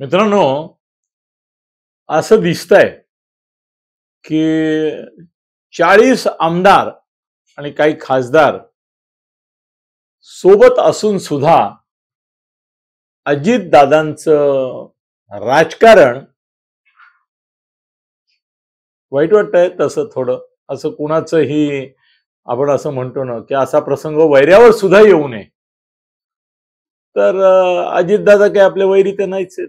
मित्रांनो, असं दिसतंय की 40 आमदार आणि काही खासदार सोबत असून सुद्धा अजितदादांचं राजकारण वाईट वाटतंय. तसं थोडं असं कुणाचंही आपण असं म्हणतो ना की असा प्रसंग वैऱ्यावर सुद्धा येऊ नये. तर अजितदादा काय आपले वैरी तर नाहीच आहेत.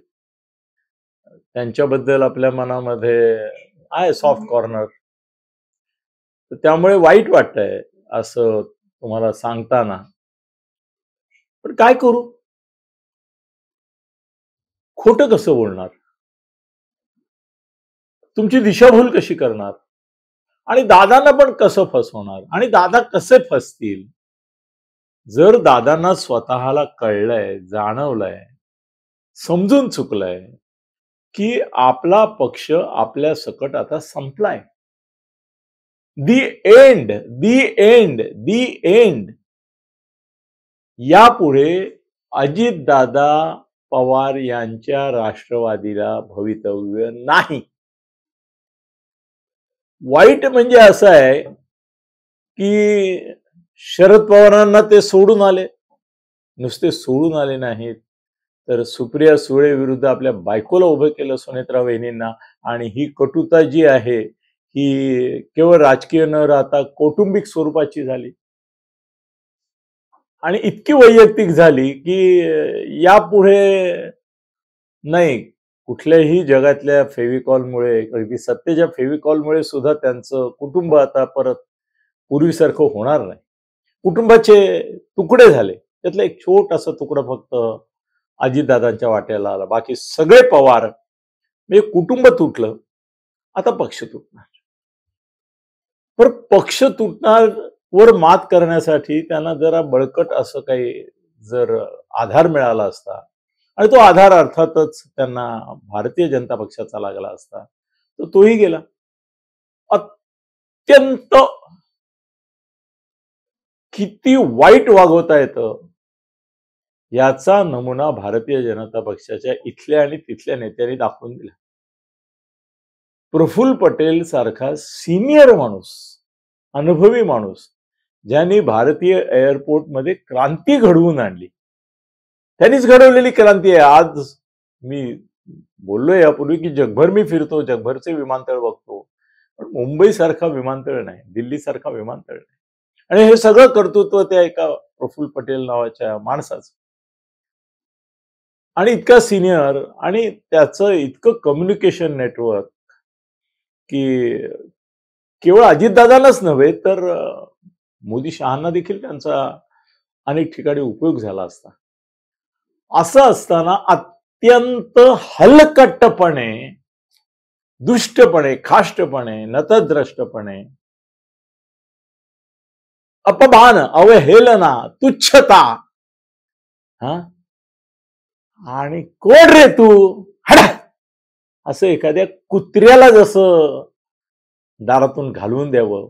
त्यांच्याबद्दल आपल्या मनामध्ये आहे सॉफ्ट कॉर्नर. तर त्यामुळे वाईट वाटतंय असं तुम्हाला सांगताना. पण काय करू? खोटं कसं बोलणार? तुमची दिशाभूल कशी करणार? आणि दादांना पण कसं फसवणार? आणि दादा कसे फसतील? जर दादांना स्वतःला कळलंय, जाणवलंय, समजून चुकलंय की आपला पक्ष आपल्या सकट आता संपलाय. दी एंड, दी एंड, दी एंड. यापुढे अजितदादा पवार यांच्या राष्ट्रवादीला भवितव्य नाही. वाईट म्हणजे असं आहे की शरद पवारांना ते सोडून आले. नुसते सोडून आले नाहीत तर सुप्रिया सुळे विरुद्ध आपल्या बायकोला उभं केलं, सुनेत्रा वहिनींना. आणि ही कटुता जी आहे ही केवळ राजकीय न राहता कौटुंबिक स्वरूपाची झाली आणि इतकी वैयक्तिक झाली की यापुढे नाही, कुठल्याही जगातल्या फेविकॉलमुळे, अगदी सत्तेच्या फेविकॉलमुळे सुद्धा त्यांचं कुटुंब आता परत पूर्वीसारखं होणार नाही. कुटुंबाचे तुकडे झाले. त्यातला एक छोटासा तुकडा फक्त अजितदादांच्या वाट्याला आला. बाकी सगळे पवार म्हणजे कुटुंब तुटलं. आता पक्ष तुटणार. पण पक्ष तुटणार वर मात करण्यासाठी त्यांना जरा बळकट असं काही जर आधार मिळाला असता आणि तो आधार अर्थातच त्यांना भारतीय जनता पक्षाचा लागला असता तर तोही गेला. अत्यंत किती वाईट वागवता येतं याचा नमुना भारतीय जनता पक्षाच्या इथल्या आणि तिथल्या नेत्यांनी दाखवून दिला. प्रफुल्ल पटेल सारखा सिनियर माणूस, अनुभवी माणूस, ज्यांनी भारतीय एअरपोर्टमध्ये क्रांती घडवून आणली, त्यांनीच घडवलेली क्रांती आहे. आज मी बोललोय यापूर्वी की जगभर मी फिरतो, जगभरचे विमानतळ बघतो, पण मुंबई सारखा विमानतळ नाही, दिल्ली सारखा विमानतळ नाही. आणि हे सगळं कर्तृत्व त्या एका प्रफुल्ल पटेल नावाच्या माणसाचं. आणि इतका सिनियर आणि त्याचं इतकं कम्युनिकेशन नेटवर्क की केवळ अजितदादांनाच नव्हे तर मोदी शहांना देखील त्यांचा अनेक ठिकाणी उपयोग झाला असता. असं असताना अत्यंत हलकट्टपणे, दुष्टपणे, खाष्टपणे, नतद्रष्टपणे, अपमान, अवहेलना, तुच्छता, आणि कोण रे तू, हडा, असं एखाद्या कुत्र्याला जसं दारातून घालवून द्यावं,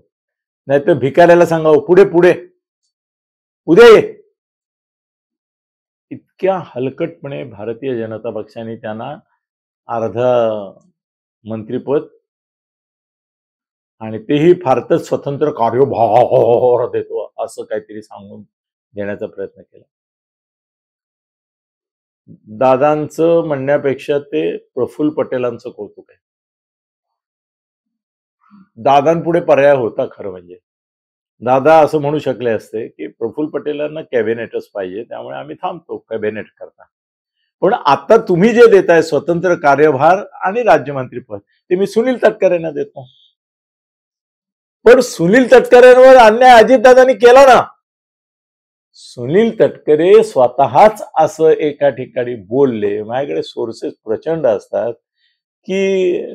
नाहीतर भिकाऱ्याला सांगावं पुढे पुढे उद्या ये. इतक्या हलकटपणे भारतीय जनता पक्षाने त्यांना अर्धा मंत्रिपद आणि तेही फारच स्वतंत्र कार्यभार देतो असं काहीतरी सांगून देण्याचा प्रयत्न केला. दादांचं म्हणण्यापेक्षा ते प्रफुल्ल पटेलांचं कौतुक आहे. दादांपुढे पर्याय होता. खरं म्हणजे दादा असं म्हणू शकले असते की प्रफुल्ल पटेलांना कॅबिनेटच पाहिजे, त्यामुळे आम्ही थांबतो कॅबिनेट करता. पण आता तुम्ही जे देताय स्वतंत्र कार्यभार आणि राज्यमंत्रीपद ते मी सुनील तटकरेंना देतो. पण सुनील तटकरेंवर अन्याय अजितदादांनी केला ना. सुनील तटकरे स्वतःच असं एका ठिकाणी बोलले, माझ्याकडे सोर्सेस प्रचंड असतात, की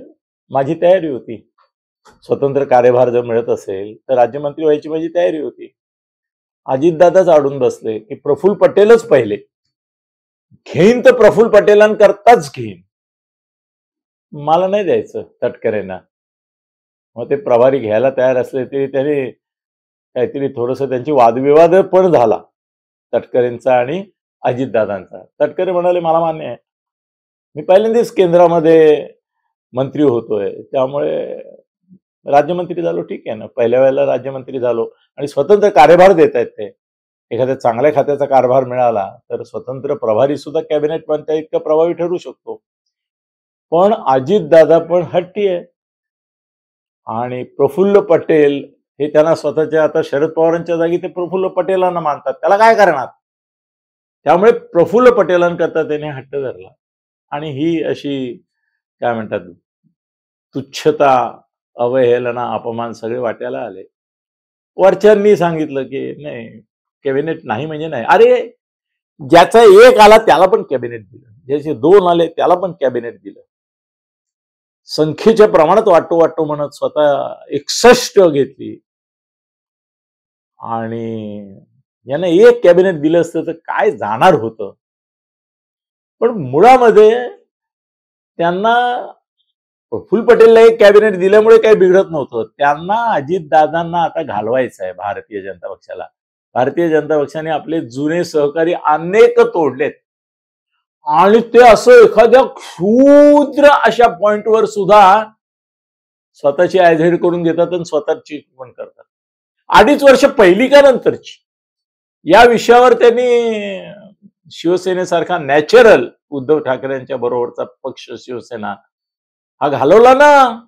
माझी तयारी होती, स्वतंत्र कार्यभार जर मिळत असेल तर राज्यमंत्री व्हायची माझी तयारी होती. अजितदादाच अडून बसले की प्रफुल्ल पटेलच पहिले घेईन तर प्रफुल्ल पटेलांकरताच घेईन, मला नाही द्यायचं तटकरेंना. मग ते प्रभारी घ्यायला तयार असले तरी त्यांनी काहीतरी थोडस त्यांची वादविवाद पण झाला तटकरेंचा आणि अजितदादांचा. तटकरे म्हणाले मला मान्य आहे, मी पहिल्यांदाच केंद्रामध्ये मंत्री होतोय, त्यामुळे राज्यमंत्री झालो, ठीक आहे ना. पहिल्या वेळेला राज्यमंत्री झालो आणि स्वतंत्र कार्यभार देत आहेत ते. एखाद्या चांगल्या खात्याचा कारभार मिळाला तर स्वतंत्र प्रभारी सुद्धा कॅबिनेट बनता इतका प्रभावी ठरू शकतो. पण अजितदादा पण हट्टी आहे आणि प्रफुल्ल पटेल हे त्यांना स्वतःच्या, आता शरद पवारांच्या जागी ते प्रफुल्ल पटेलांना मानतात, त्याला काय करणार. त्यामुळे प्रफुल्ल पटेलांकरता त्याने हट्ट धरला आणि ही अशी काय म्हणतात तुच्छता, अवहेलना, अपमान सगळे वाट्याला आले. वरच्यांनी सांगितलं की नाही, कॅबिनेट नाही म्हणजे नाही. अरे ज्याचा एक आला त्याला पण कॅबिनेट दिलं, ज्याचे 2 आले त्याला पण कॅबिनेट दिलं. संख्येच्या प्रमाणात वाटो म्हणत स्वतः 61 घेतली आणि याने एक कॅबिनेट दिलं असतं तर काय जाणार होतं. पण मुळामध्ये त्यांना प्रफुल्ल पटेलला एक कॅबिनेट दिल्यामुळे काही बिघडत नव्हतं. त्यांना अजितदादांना आता घालवायचं आहे भारतीय जनता पक्षाला. भारतीय जनता पक्षाने आपले जुने सहकारी अनेक तोडलेत आणि ते असं एखाद्या क्षुद्र अशा पॉइंटवर सुद्धा स्वतःची ऍझेड करून घेतात आणि स्वतःची पण करतात. 2.5 वर्ष पहिली का नंतरची या विषयावर त्यांनी शिवसेनेसारखा नॅचरल उद्धव ठाकरेंच्या बरोबरचा पक्ष शिवसेना हा घालवला ना.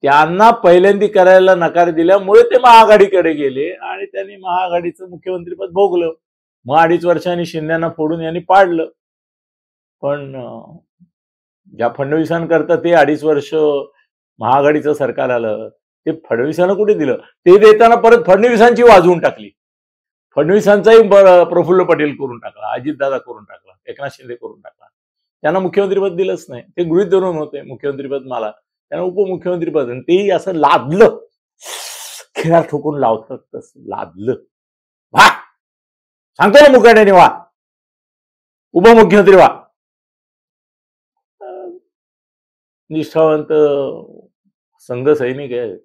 त्यांना पहिल्यांदा करायला नकार दिल्यामुळे ते महाआघाडीकडे गेले आणि त्यांनी महाआघाडीचं मुख्यमंत्रीपद भोगलं. मग 2.5 वर्षांनी शिंद्यांना फोडून यांनी पाडलं. पण ज्या फडणवीसांकरता ते 2.5 वर्ष महाआघाडीचं सरकार आलं ते फडणवीसांना कुठे दिलं. ते देताना परत फडणवीसांची वाजवून टाकली. फडणवीसांचाही प्रफुल्ल पटेल करून टाकला, अजितदादा करून टाकला, एकनाथ शिंदे करून टाकला. त्यांना मुख्यमंत्रीपद दिलंच नाही. ते गृहीत धरून होते मुख्यमंत्रीपद मला, त्यांना उपमुख्यमंत्रीपद, तेही असं लादलं, खेळा ठोकून लावतात तसं लादलं. वा सांगतो ना मुकाट्याने, वा उपमुख्यमंत्री वा. निष्ठावंत संघ सैनिक आहे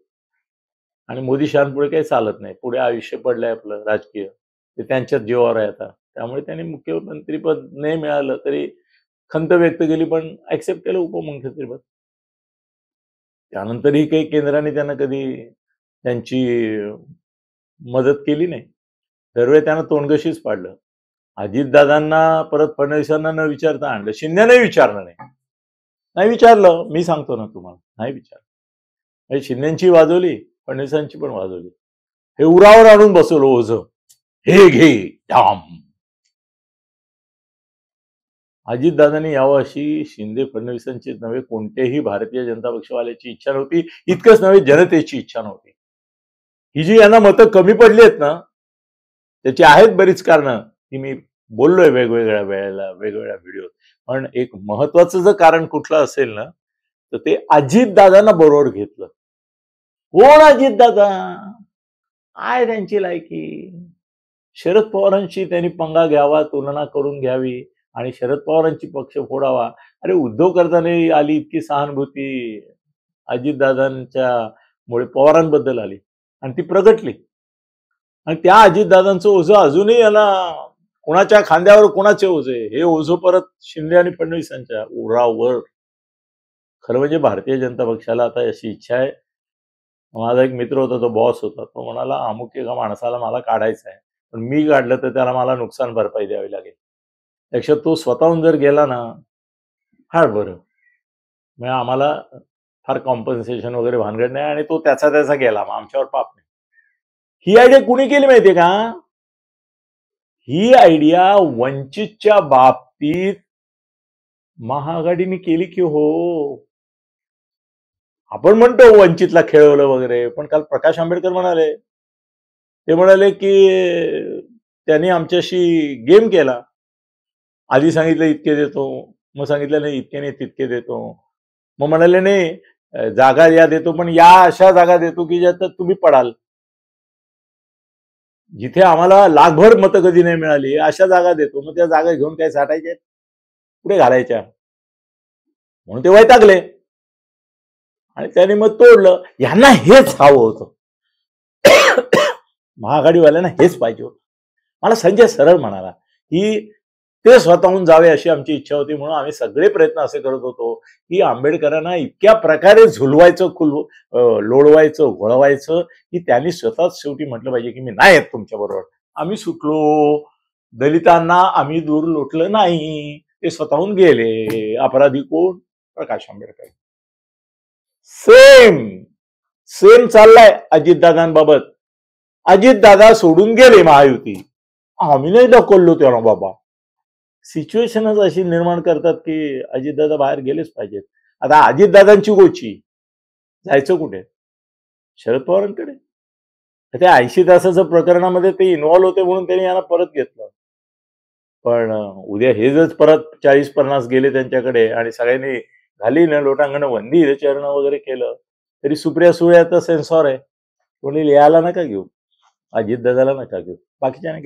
आणि मोदी शहांपुढे काही चालत नाही. पुढे आयुष्य पडलंय आपलं राजकीय, ते त्यांच्याच जीवावर आहे आता. त्यामुळे त्यांनी मुख्यमंत्रीपद नाही मिळालं तरी खंत व्यक्त केली, पण ऍक्सेप्ट केलं उपमुख्यमंत्रीपद. त्यानंतरही काही केंद्राने त्यांना कधी त्यांची मदत केली नाही. दरवेळी त्यांना तोंडगशीच पाडलं. अजितदादांना परत फडणवीसांना न विचारता आणलं. शिंदेने विचारलं नाही विचारलं. मी सांगतो ना तुम्हाला, नाही विचारलं. शिंदेची वाजवली, फडणवीसांची पण वाजवली. हे उरावर आणून बसवलं ओझं, हे घे डाम. अजितदादांनी यावं अशी शिंदे फडणवीसांची नव्हे कोणत्याही भारतीय जनता पक्षवाल्याची इच्छा नव्हती. इतकंच नव्हे जनतेची इच्छा नव्हती. ही जी यांना मतं कमी पडली आहेत ना, त्याची आहेत बरीच कारणं, की मी बोललोय वेगवेगळ्या वेळेला वेगवेगळ्या व्हिडिओत. पण एक महत्वाचं जर कारण कुठलं असेल ना तर ते अजितदादांना बरोबर घेतलं. कोण अजितदादा, काय त्यांची लायकी. शरद पवारांशी त्यांनी पंगा घ्यावा, तुलना करून घ्यावी आणि शरद पवारांची पक्ष फोडावा. अरे उद्धव करताना आली इतकी सहानुभूती अजितदादांच्या मुळे पवारांबद्दल आली आणि ती प्रगटली. आणि त्या अजितदादांचं ओझं अजूनही याला, कोणाच्या खांद्यावर कोणाचे ओझे, हे ओझं परत शिंदे आणि फडणवीसांच्या उरावर. खरं म्हणजे भारतीय जनता पक्षाला आता अशी इच्छा आहे. माझा एक मित्र होता, तो बॉस होता, तो म्हणाला अमुक एका माणसाला मला काढायचं आहे, पण मी काढलं तर त्याला मला नुकसान भरपाई द्यावी लागेल. त्यापेक्षा तो स्वतःहून जर गेला ना, फार बरं. म्हणजे आम्हाला फार कॉम्पन्सेशन वगैरे भानगड नाही आणि तो त्याचा गेला, मग आमच्यावर पाप नाही. ही आयडिया कुणी केली माहितीये का? ही आयडिया वंचितच्या बाबतीत महाआघाडीने केली की हो. आपण म्हणतो वंचितला खेळवलं वगैरे, पण काल प्रकाश आंबेडकर म्हणाले, ते म्हणाले की त्यांनी आमच्याशी गेम केला. आधी सांगितलं इतके देतो, मग सांगितलं नाही इतके नाही तितके देतो, मग म्हणाले नाही जागा या देतो, पण या अशा जागा देतो की ज्यात तुम्ही पडाल. जिथे आम्हाला लाखभर मतं कधी नाही मिळाली अशा जागा देतो, मग त्या जागा घेऊन काय साठायच्या, पुढे घालायच्या. म्हणून ते वैतागले आणि त्याने मग तोडलं. यांना हेच हवं होतं, महाआघाडीवाल्यांना हेच पाहिजे होतं. मला संजय सरळ म्हणाला की ते स्वतःहून जावे अशी आमची इच्छा होती. म्हणून आम्ही सगळे प्रयत्न असे करत होतो की आंबेडकरांना इतक्या प्रकारे झुलवायचं, लोळवायचं, घोळवायचं की त्यांनी स्वतःच शेवटी म्हटलं पाहिजे की मी नाही येत तुमच्या बरोबर. आम्ही सुटलो. दलितांना आम्ही दूर लोटलं नाही, ते स्वतःहून गेले. अपराधी कोण? प्रकाश आंबेडकर. सेम चाललाय अजितदादांबाबत. अजितदादा सोडून गेले महायुती, आम्ही नाही ढकललो त्यांना बाबा. सिच्युएशनच अशी निर्माण करतात की अजितदादा बाहेर गेलेच पाहिजेत. आता अजितदादांची गोची जायचं कुठे? शरद पवारांकडे. त्या 80 तासाच्या प्रकरणामध्ये ते इन्व्हॉल्व्ह होते म्हणून त्यांनी यांना परत घेतलं. पण उद्या हे जर परत 40-50 गेले त्यांच्याकडे आणि सगळ्यांनी घाली ना लोटांगण वंदी चरण वगैरे केलं, तरी सुप्रिया सुळे आता सेन्सॉर आहे. कोणी लिहायला नका घेऊ, अजितदादाला नका घेऊ, बाकीच्यांना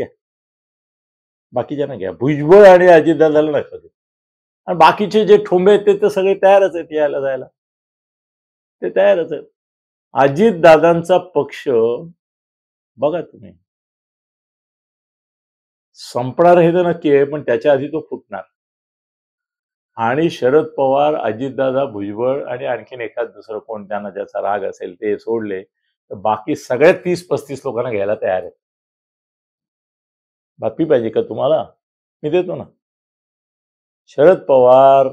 घ्या. भुजबळ आणि अजितदादाला नका घेऊ. आणि बाकीचे जे ठोंबे आहेत ते तर सगळे तयारच आहेत यायला जायला. ते तयारच आहेत. अजितदादांचा पक्ष बघा तुम्ही, संपणार हे तर नक्की आहे, पण त्याच्या आधी तो फुटणार. आणि शरद पवार, अजितदादा, भुजबळ आणि आणखीन एखाद दुसरं कोण त्यांना ज्याचा राग असेल ते सोडले तर बाकी सगळ्या 30-35 लोकांना घ्यायला तयार आहेत. बातमी पाहिजे का तुम्हाला? मी देतो ना. शरद पवार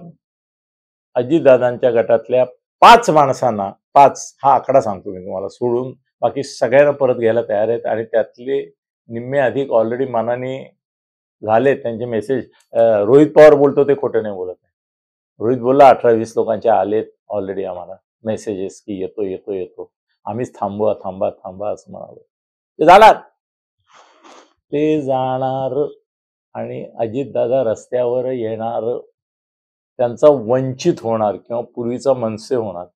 अजितदादांच्या गटातल्या 5 माणसांना, 5 हा आकडा सांगतो मी तुम्हाला, सोडून बाकी सगळ्यांना परत घ्यायला तयार आहेत. आणि त्यातले निम्मे अधिक ऑलरेडी मनाने झाले. त्यांचे मेसेज, रोहित पवार बोलतो ते खोटं नाही बोलत आहे. रोहित बोलला 18-20 लोकांचे आलेत ऑलरेडी आम्हाला मेसेजेस की येतो येतो येतो, आम्हीच थांबवा थांबा थांबा असं म्हणालो. ते जाणार, ते जाणार आणि अजितदादा रस्त्यावर येणार. त्यांचा वंचित होणार किंवा पूर्वीचा मनसे होणार.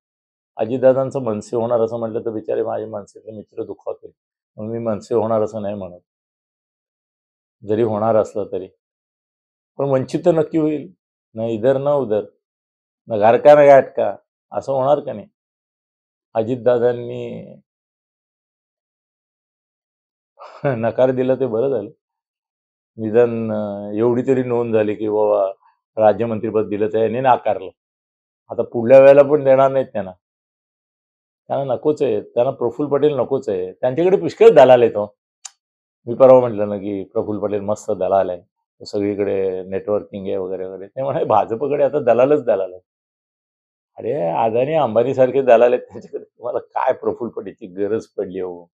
अजितदादांचं मनसे होणार असं म्हटलं तर बिचारे माझे मनसेचे मित्र दुखावतील, म्हणून मी मनसे होणार असं नाही म्हणत, जरी होणार असलं तरी. पण वंचित तर नक्की होईल. न इधर न उधर, न घारका न गाठका, असं होणार का नाही? अजितदादांनी नकार दिला ते बरं झालं. निदान एवढी तरी नोंद झाली की बाबा राज्यमंत्रीपद दिलं तर यांनी नाकारलं. आता पुढल्या वेळेला पण देणार नाहीत त्यांना नकोच आहे. त्यांना प्रफुल्ल पटेल नकोच आहे. त्यांच्याकडे पुष्कळ दलाल येतो. मी परवा म्हटलं ना की प्रफुल्ल पटेल मस्त दलाल आहे, सगळीकडे नेटवर्किंग आहे वगैरे वगैरे. ते म्हणे भाजपकडे आता दलालच दलाल आहे. अरे अदानी अंबानी सारखे दलाल आहेत त्यांच्याकडे, तुम्हाला काय प्रफुल्ल पटेलची गरज पडली हो?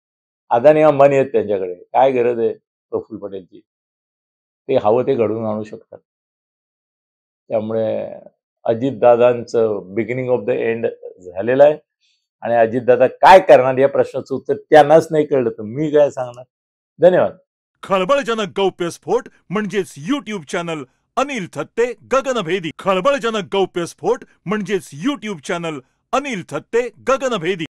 अदानी अंबानी आहेत त्यांच्याकडे, काय गरज आहे प्रफुल्ल पटेलची? ते हवं ते घडवून आणू शकतात. त्यामुळे अजितदादांचं बिगिनिंग ऑफ द एंड झालेलं आहे. आणि अजितदादा काय करणार या प्रश्नाचं उत्तर त्यांनाच नाही कळलं तर मी काय सांगणार. धन्यवाद. खळबळजनक गौप्यस्फोट म्हणजेच यूट्यूब चॅनल अनिल थत्ते गगनभेदी. खळबळजनक गौप्यस्फोट म्हणजेच यूट्यूब चॅनल अनिल थत्ते गगनभेदी.